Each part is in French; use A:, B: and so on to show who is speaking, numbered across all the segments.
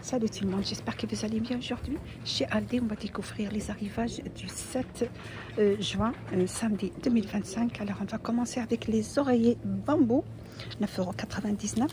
A: Salut tout le monde, j'espère que vous allez bien aujourd'hui. Chez Aldi, on va découvrir les arrivages du 7 juin, samedi 2025. Alors, on va commencer avec les oreillers bambou, 9,99 €.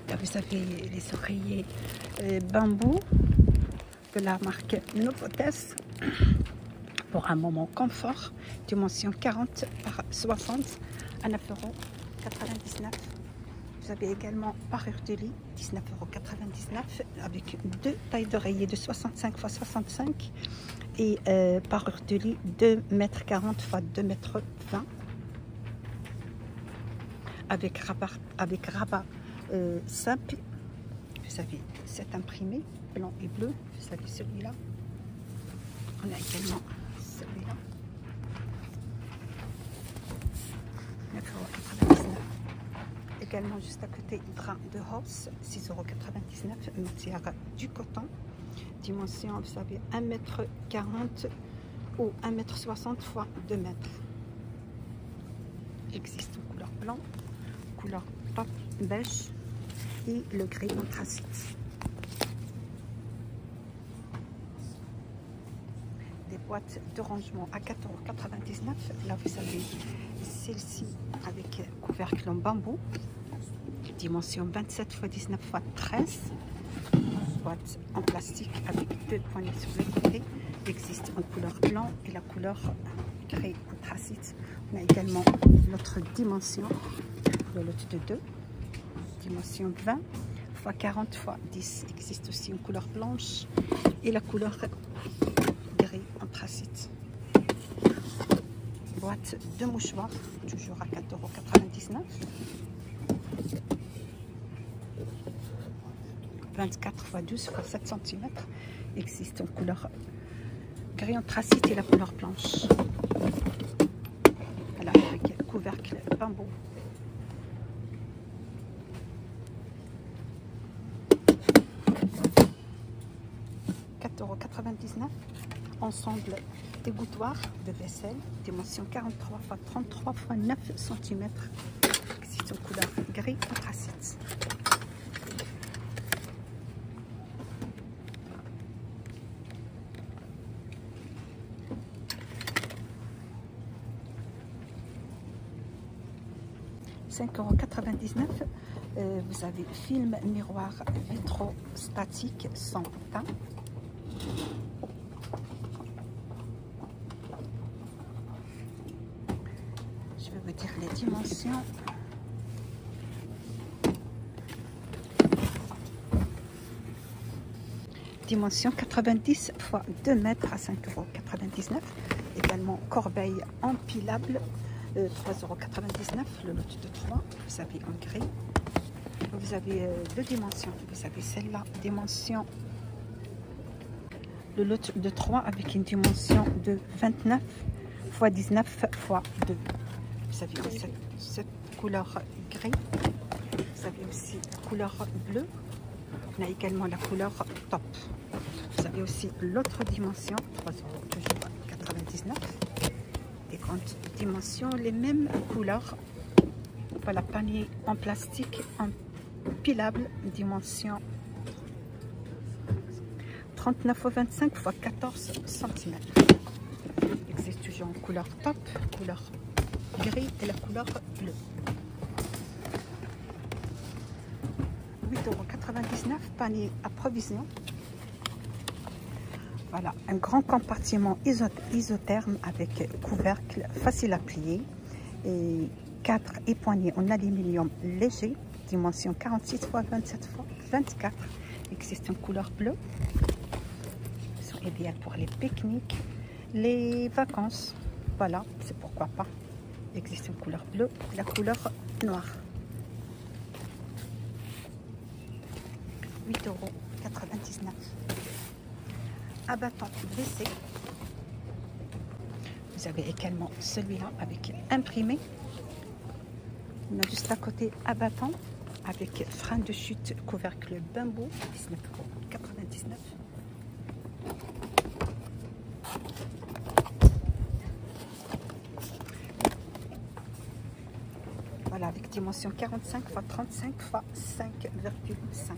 A: Là, vous avez les oreillers bambou de la marque Novotes pour un moment confort, dimension 40 par 60 à 9,99 €. Vous avez également parure de lit, 19,99 € avec deux tailles d'oreiller de 65 x 65 et parure de lit 2,40 m x 2,20 m avec rabat simple. Vous avez cet imprimé blanc et bleu. Vous avez celui-là. On a également celui-là. 9,99 €. Également juste à côté, drap de hausse, 6,99 €, matière du coton, dimension, vous savez, 1,40 m ou 1,60 m x 2 m. Existe en couleur blanc, couleur top beige et le gris anthracite. Des boîtes de rangement à 4,99 €. Là, vous avez celle-ci avec couvercle en bambou. Dimension 27 x 19 x 13. Boîte en plastique avec deux poignées sur les côtés. Existe en couleur blanc et la couleur gris anthracite. On a également notre dimension, le lot de 2. Dimension 20 x 40 x 10. Existe aussi en couleur blanche et la couleur gris anthracite. Boîte de mouchoirs, toujours à 4,99 €. 24 x 12 x 7 cm. Existe en couleur gris anthracite et la couleur blanche. Voilà, avec couvercle bambou. €4,99 €. Ensemble dégouttoir de vaisselle, dimension 43 x 33 x 9 cm. Existe en couleur gris anthracite. €5,99 €. Vous avez film miroir vitrostatique sans teint. Je vais vous dire les dimensions. Dimension 90 x 2 mètres à 5,99 €. Également corbeille empilable, 3,99 €. Le lot de 3. Vous avez en gris. Vous avez deux dimensions. Vous avez celle-là, dimension. Le lot de 3 avec une dimension de 29 x 19 x 2. Vous avez cette couleur gris. Vous avez aussi la couleur bleue. On a également la couleur top. Vous avez aussi l'autre dimension, 3,99 €. Des grandes dimensions, les mêmes couleurs. Voilà, panier en plastique empilable, dimension 39 x 25 x 14 cm. Il existe toujours en couleur top, couleur gris et la couleur bleue. 8,99 €, panier à provision. Voilà, un grand compartiment isotherme avec couvercle facile à plier et 4 époignées en aluminium léger, dimension 46 x 27 x 24. Existe en couleur bleue. Ils sont idéaux pour les pique-niques, les vacances. Voilà, c'est pourquoi pas. Existe en couleur bleue et la couleur noire. 8,99 €. Abattant WC. Vous avez également celui-là avec imprimé. On a juste à côté abattant avec frein de chute couvercle bambou, 19,99 €. Voilà, avec dimension 45 x 35 x 5,5.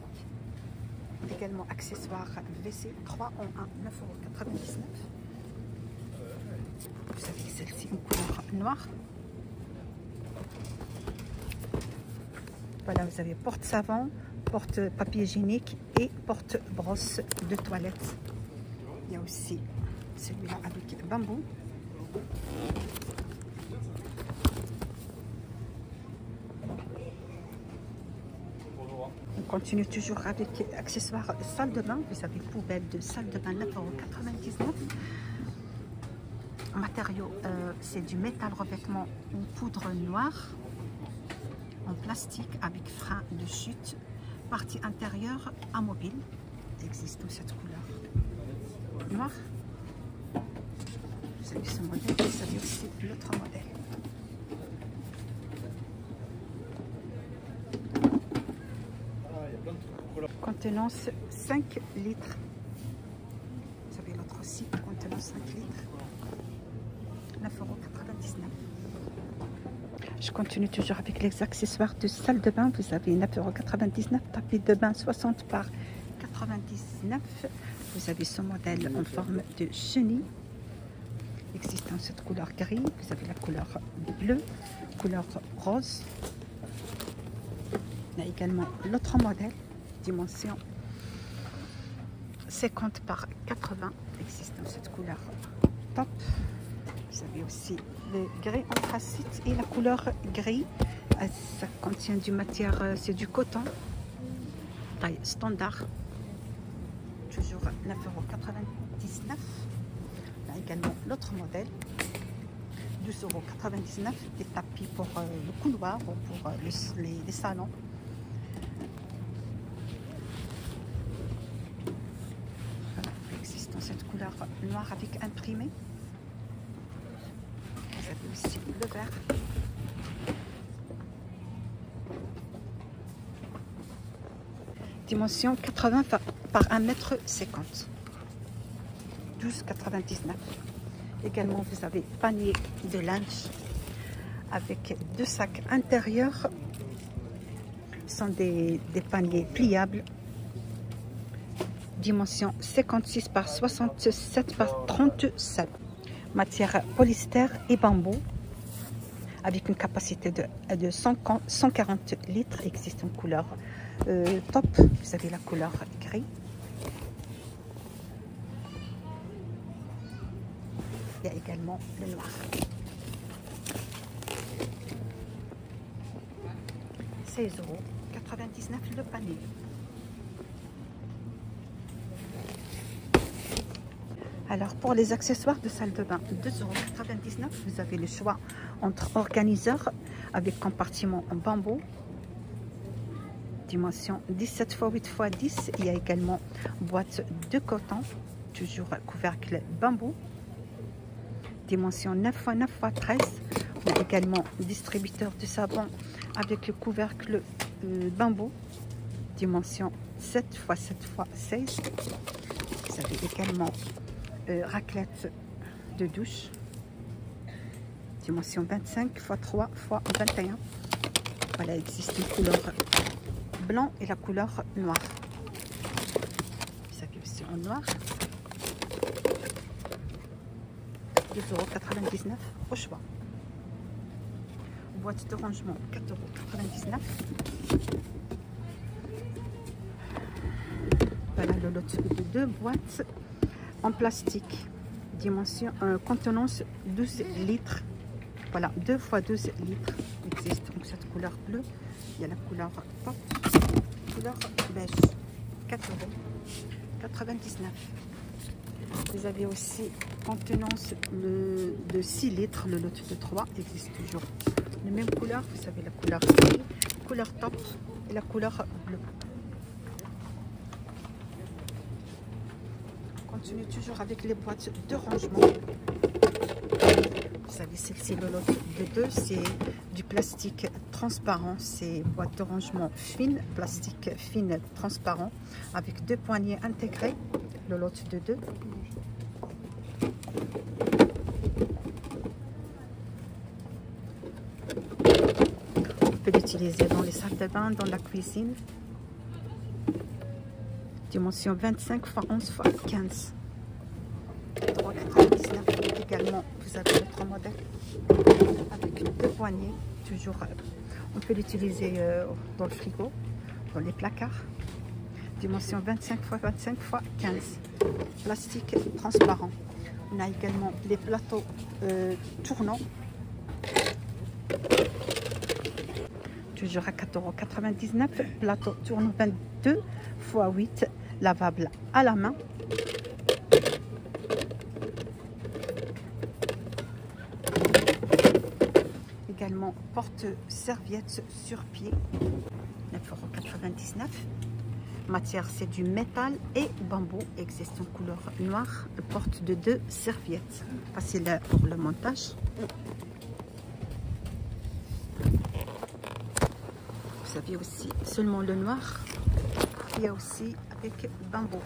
A: Également accessoires WC 3 en 1, 9,99 €. Vous avez celle-ci en couleur noire. Voilà, vous avez porte-savon, porte-papier hygiénique et porte-brosse de toilette. Il y a aussi celui-là avec bambou. On continue toujours avec accessoires salle de bain. Vous avez poubelle de salle de bain 9,99 €. Matériau, c'est du métal revêtement en poudre noire, en plastique avec frein de chute. Partie intérieure amovible. Il existe cette couleur noire. Vous avez ce modèle, vous avez aussi l'autre modèle. Contenance 5 litres. Vous avez l'autre aussi, contenance 5 litres. 9,99 €. Je continue toujours avec les accessoires de salle de bain. Vous avez 9,99 €. Tapis de bain 60 par 99. Vous avez ce modèle en forme de chenille. Existe en cette couleur gris. Vous avez la couleur bleue, couleur rose. Il y a également l'autre modèle, dimension 50 par 80. Existe dans cette couleur top. Vous avez aussi le gris anthracite et la couleur gris. Ça contient du matière, c'est du coton, taille standard. Toujours 9,99 €. Il y a également l'autre modèle, 12,99 €. Des tapis pour le couloir ou pour les salons. Voilà, il existe dans cette couleur noire avec imprimé. Vous avez aussi le vert. Dimension 80 par 1,50 m. 12,99 €. Également, vous avez panier de linge avec 2 sacs intérieurs. Ce sont des paniers pliables. Dimension 56 par 67 par 37. Matière polyester et bambou. Avec une capacité de 140 litres. Existe en couleur top. Vous avez la couleur gris. Il y a également le noir. 16,99 € le panier. Alors pour les accessoires de salle de bain, 2,99 €. Vous avez le choix entre organiseur avec compartiment en bambou. Dimension 17 x 8 x 10. Il y a également boîte de coton, toujours couvercle bambou. Dimension 9 x 9 x 13. On a également distributeur de savon avec le couvercle bambou. Dimension 7 x 7 x 16. Vous avez également raclette de douche. Dimension 25 x 3 x 21. Voilà, existe une couleur blanc et la couleur noire. Vous avez aussi en noir. 2,99 € au choix. Boîte de rangement 4,99 €. Voilà le lot de 2 boîtes en plastique. Dimension contenance 12 litres. Voilà, 2 x 12 litres. Existe donc cette couleur bleue. Il y a la couleur pop, couleur beige. 4,99 €. Vous avez aussi contenance de 6 litres, le lot de 3 existe toujours. Les mêmes couleurs, vous savez la couleur gris, couleur top et la couleur bleue. On continue toujours avec les boîtes de rangement. Vous savez, celle-ci, le lot de 2, c'est du plastique transparent. C'est boîte de rangement fine, plastique fine transparent, avec 2 poignées intégrées. Le lot de 2. On peut l'utiliser dans les salles de bain, dans la cuisine. dimension 25 x 11 x 15. 4,99 également. Vous avez notre modèle avec deux poignées. Toujours, on peut l'utiliser dans le frigo, dans les placards. Dimension 25 x 25 x 15. Plastique transparent. On a également les plateaux tournants. Toujours à 4,99 €. Plateau tournant 22 x 8, lavable à la main. Également porte-serviette sur pied. 9,99 €. Matière, c'est du métal et bambou. Existe en couleur noire. Porte de 2 serviettes. Facile pour le montage. Vous avez aussi seulement le noir. Il y a aussi avec bambou.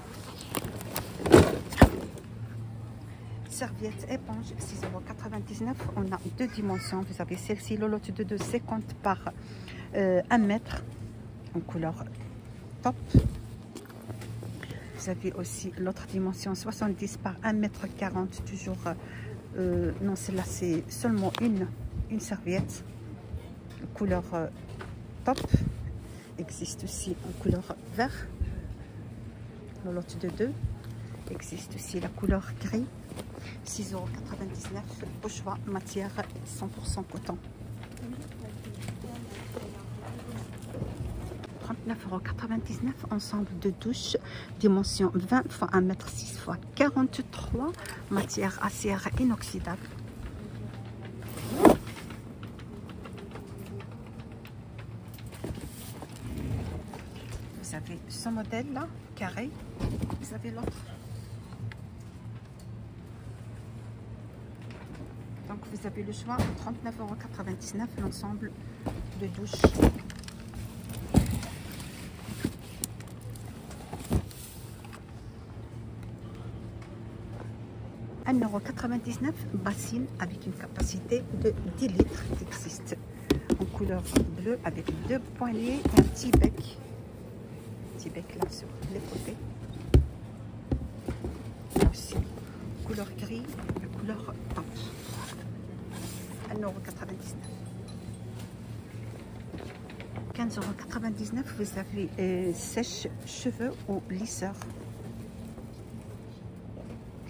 A: Serviette éponge, 6,99 €. On a deux dimensions. Vous avez celle-ci, le lot de 2,50 par 1 mètre en couleur top. Vous avez aussi l'autre dimension 70 par 1,40 m, toujours non, celle-là c'est seulement une serviette couleur top. Existe aussi en couleur vert, le lot de 2. Existe aussi la couleur gris. 6,99 € au choix, matière 100% coton. 39,99 € ensemble de douche, dimension 20 x 1 m 6 x 43, matière acière inoxydable. Vous avez ce modèle là, carré. Vous avez l'autre. Donc vous avez le choix, 39,99 € l'ensemble de douche. €1,99 €, bassine avec une capacité de 10 litres. Existe en couleur bleue avec deux poignées et un petit bec. Petit bec là sur les côtés. Là aussi, couleur gris, la couleur top. €1,99 €. 15,99 €, vous avez sèche-cheveux ou lisseur.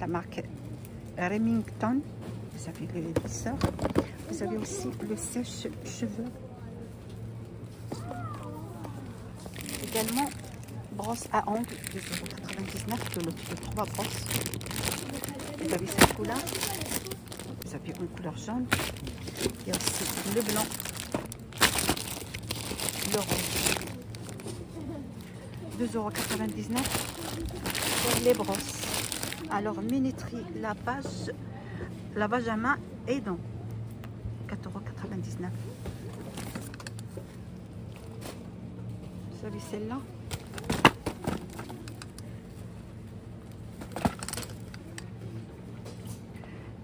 A: La marque Remington. Vous avez le lisseur. Vous avez aussi le sèche-cheveux. Également, brosse à ongles, 2,99 €, le lot de 3 brosses. Vous avez cette couleur. Vous avez une couleur jaune. Il y a aussi le blanc, le rose. 2,99 € pour les brosses. Alors, minuterie, lavage à main et dents. 4,99 €. Vous avez celle-là.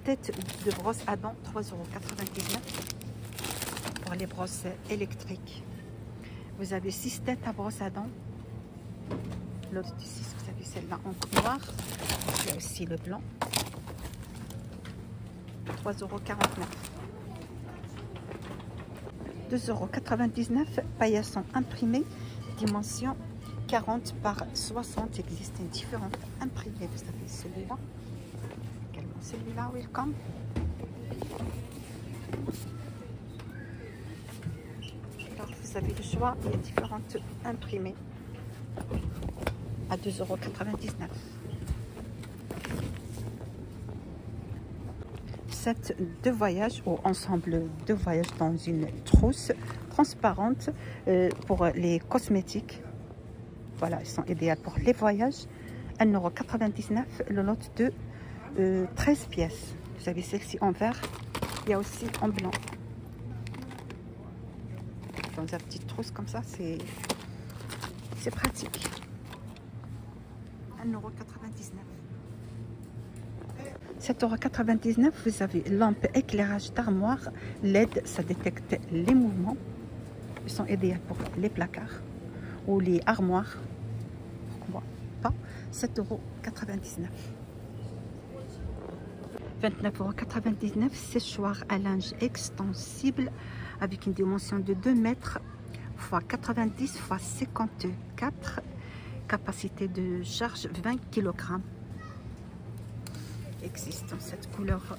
A: Tête de brosse à dents, 3,99 € pour les brosses électriques. Vous avez 6 têtes à brosse à dents. L'autre du 6, vous avez celle-là en noir. Il y a aussi le blanc. 3,49 €. 2,99 € paillasson imprimé, dimension 40 par 60. Existent différentes imprimées. Vous avez celui-là. Également celui-là, welcome. Alors, vous avez le choix. Il y a différentes imprimées à 2,99 €. Set de voyage ou ensemble de voyage dans une trousse transparente pour les cosmétiques. Voilà, ils sont idéaux pour les voyages. 1,99 €, le lot de 13 pièces. Vous avez celle-ci en vert, il y a aussi en blanc. Dans une petite trousse comme ça, c'est pratique. 1,99 €. 7,99 €, vous avez lampe éclairage d'armoire LED, ça détecte les mouvements. Ils sont idéaux pour les placards ou les armoires. Pourquoi pas. 7,99 €. 29,99 € séchoir à linge extensible avec une dimension de 2 mètres x 90 x 54, capacité de charge 20 kg. Existe dans cette couleur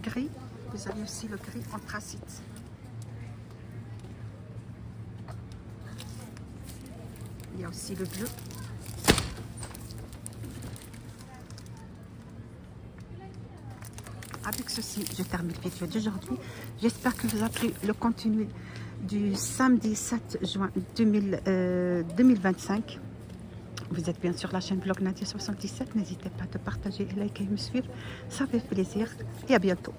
A: gris. Vous avez aussi le gris anthracite. Il y a aussi le bleu. Avec ceci, je termine le vidéo d'aujourd'hui. J'espère que vous a plu le contenu du samedi 7 juin 2025. Vous êtes bien sur la chaîne Vlog Nadia 77. N'hésitez pas à partager, liker et me suivre. Ça fait plaisir et à bientôt.